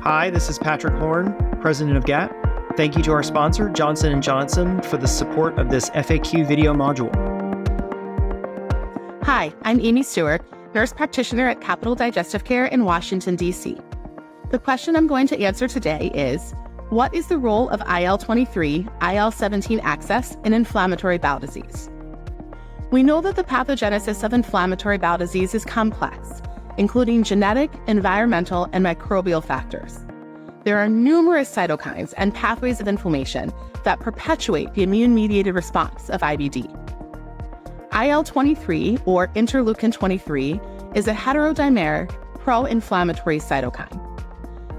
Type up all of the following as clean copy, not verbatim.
Hi, this is Patrick Horn, president of GAP. Thank you to our sponsor, Johnson & Johnson, for the support of this FAQ video module. Hi, I'm Amy Stewart, nurse practitioner at Capital Digestive Care in Washington, D.C. The question I'm going to answer today is, what is the role of IL-23, IL-17 axis in inflammatory bowel disease? We know that the pathogenesis of inflammatory bowel disease is complex, including genetic, environmental, and microbial factors. There are numerous cytokines and pathways of inflammation that perpetuate the immune-mediated response of IBD. IL-23, or interleukin-23, is a heterodimeric pro-inflammatory cytokine.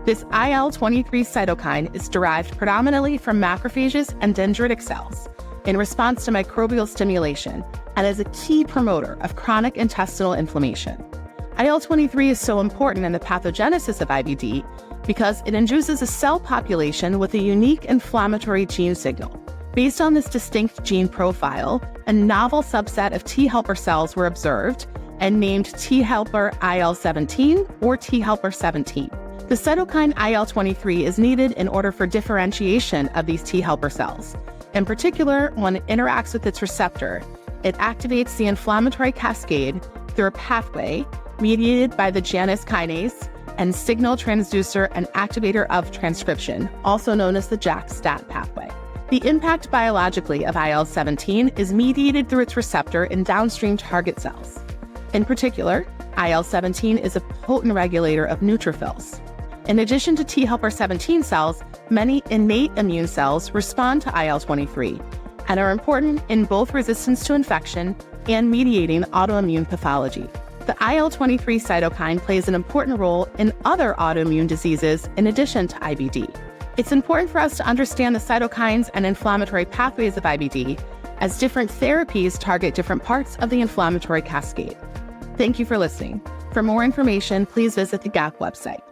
This IL-23 cytokine is derived predominantly from macrophages and dendritic cells in response to microbial stimulation and is a key promoter of chronic intestinal inflammation. IL-23 is so important in the pathogenesis of IBD because it induces a cell population with a unique inflammatory gene signal. Based on this distinct gene profile, a novel subset of T helper cells were observed and named T helper IL-17 or T helper 17. The cytokine IL-23 is needed in order for differentiation of these T helper cells. In particular, when it interacts with its receptor, it activates the inflammatory cascade through a pathway mediated by the Janus kinase and signal transducer and activator of transcription, also known as the JAK-STAT pathway. The impact biologically of IL-17 is mediated through its receptor in downstream target cells. In particular, IL-17 is a potent regulator of neutrophils. In addition to T helper 17 cells, many innate immune cells respond to IL-23 and are important in both resistance to infection and mediating autoimmune pathology. The IL-23 cytokine plays an important role in other autoimmune diseases in addition to IBD. It's important for us to understand the cytokines and inflammatory pathways of IBD as different therapies target different parts of the inflammatory cascade. Thank you for listening. For more information, please visit the GAP website.